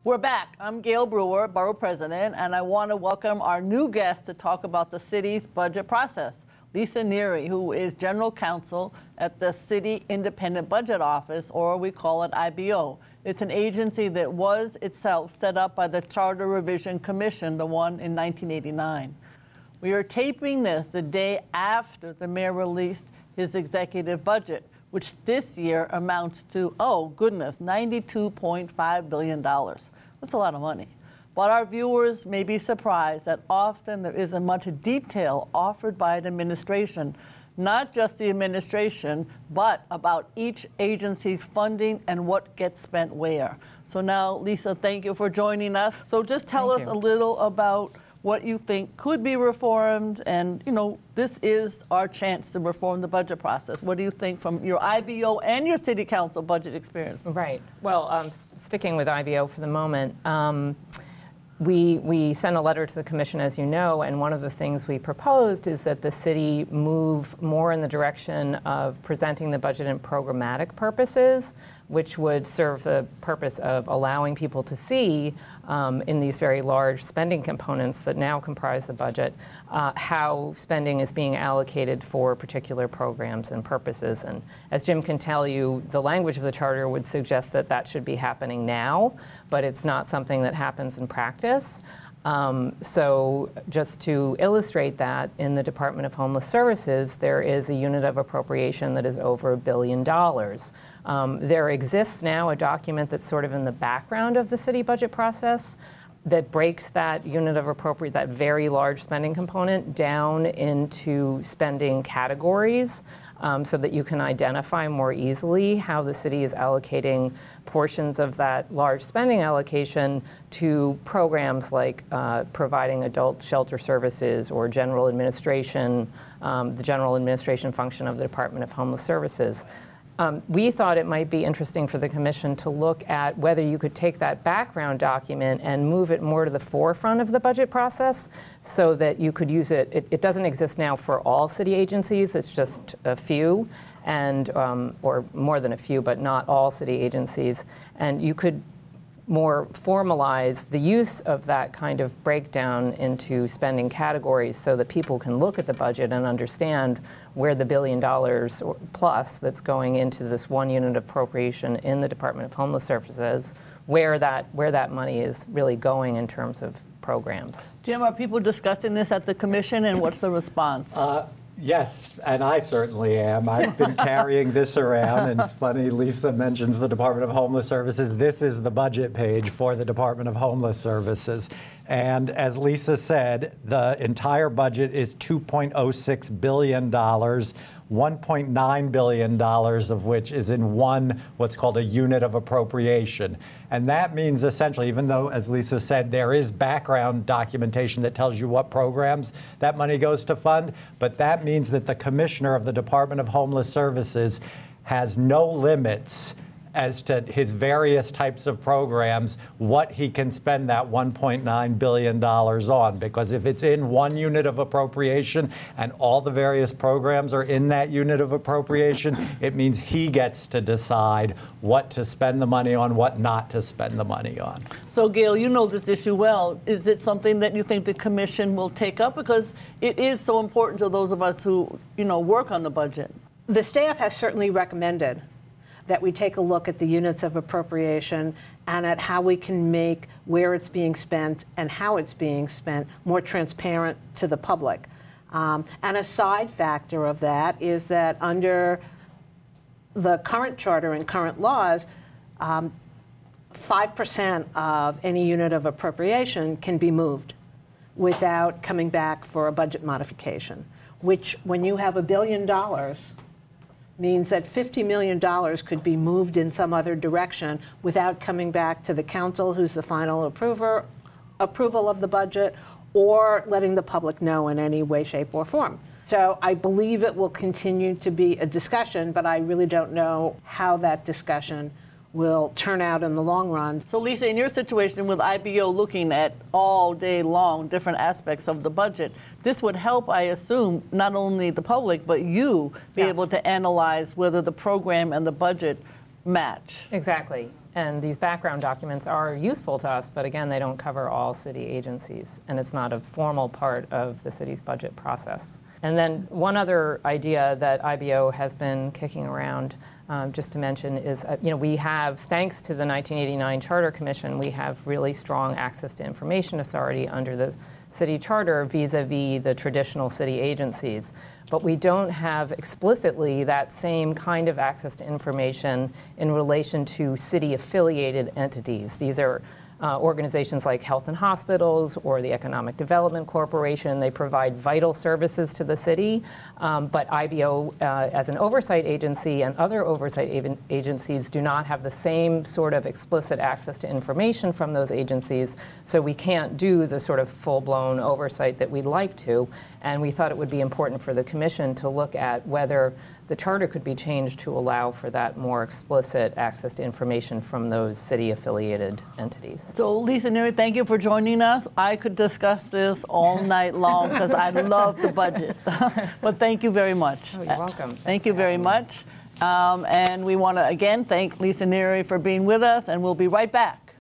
We're back. I'm Gale Brewer, Borough President, and I want to welcome our new guest to talk about the city's budget process, Lisa Neary, who is General Counsel at the City Independent Budget Office, or we call it IBO. It's an agency that was itself set up by the Charter Revision Commission, the one in 1989. We are taping this the day after the mayor released his executive budget, which this year amounts to, oh goodness, $92.5 billion. That's a lot of money. But our viewers may be surprised that often there isn't much detail offered by an administration, not just the administration, but about each agency's funding and what gets spent where. So now, Lisa, thank you for joining us. So just tell us a little about what you think could be reformed, and this is our chance to reform the budget process. What do you think from your IBO and your City Council budget experience? Right. Well, sticking with IBO for the moment, we sent a letter to the commission, as you know, and one of the things we proposed is that the city move more in the direction of presenting the budget in programmatic purposes, which would serve the purpose of allowing people to see in these very large spending components that now comprise the budget how spending is being allocated for particular programs and purposes. And as Jim can tell you, the language of the charter would suggest that that should be happening now, but it's not something that happens in practice. So just to illustrate that, in the Department of Homeless Services, there is a unit of appropriation that is over $1 billion. There exists now a document that's sort of in the background of the city budget process that breaks that unit of appropriate, that very large spending component, down into spending categories so that you can identify more easily how the city is allocating portions of that large spending allocation to programs like providing adult shelter services or general administration, the general administration function of the Department of Homeless Services. We thought it might be interesting for the commission to look at whether you could take that background document and move it more to the forefront of the budget process so that you could use it. It doesn't exist now for all city agencies, it's just a few, and or more than a few, but not all city agencies. And you could more formalize the use of that kind of breakdown into spending categories so that people can look at the budget and understand where the $1 billion plus that's going into this one unit appropriation in the Department of Homeless Services, where that money is really going in terms of programs. Jim, are people discussing this at the commission, and what's the response? Yes, and I certainly am. I've been carrying this around, and it's funny, Lisa mentions the Department of Homeless Services. This is the budget page for the Department of Homeless Services. And as Lisa said, the entire budget is $2.06 billion, $1.9 billion of which is in what's called a unit of appropriation. And that means essentially, even though, as Lisa said, there is background documentation that tells you what programs that money goes to fund, but that means that the commissioner of the Department of Homeless Services has no limits as to his various types of programs, what he can spend that $1.9 billion on. Because if it's in one unit of appropriation and all the various programs are in that unit of appropriation, it means he gets to decide what to spend the money on, what not to spend the money on. So, Gale, you know this issue well. Is it something that you think the commission will take up? Because it is so important to those of us who, work on the budget. The staff has certainly recommended that we take a look at the units of appropriation and at how we can make where it's being spent and how it's being spent more transparent to the public. And a side factor of that is that under the current charter and current laws, 5% of any unit of appropriation can be moved without coming back for a budget modification, which when you have $1 billion, means that $50 million could be moved in some other direction without coming back to the council, who's the final approval of the budget, or letting the public know in any way, shape, or form. So I believe it will continue to be a discussion, but I really don't know how that discussion will turn out in the long run. So Lisa, in your situation with IBO looking at all day long different aspects of the budget, this would help, I assume, not only the public, but you be able to analyze whether the program and the budget match. Exactly. And these background documents are useful to us, but again, they don't cover all city agencies, and it's not a formal part of the city's budget process. And then one other idea that IBO has been kicking around, just to mention, is we have, thanks to the 1989 Charter Commission, we have really strong access to information authority under the city charter vis-a-vis the traditional city agencies. But we don't have explicitly that same kind of access to information in relation to city-affiliated entities. These are organizations like Health and Hospitals or the Economic Development Corporation. They provide vital services to the city, but IBO as an oversight agency and other oversight agencies do not have the same sort of explicit access to information from those agencies, so we can't do the sort of full-blown oversight that we'd like to. And we thought it would be important for the Commission to look at whether the charter could be changed to allow for that more explicit access to information from those city-affiliated entities. So Lisa Neary, thank you for joining us. I could discuss this all night long because I love the budget. But thank you very much. Oh, you're welcome. Thank you very much. And we want to, again, thank Lisa Neary for being with us, and we'll be right back.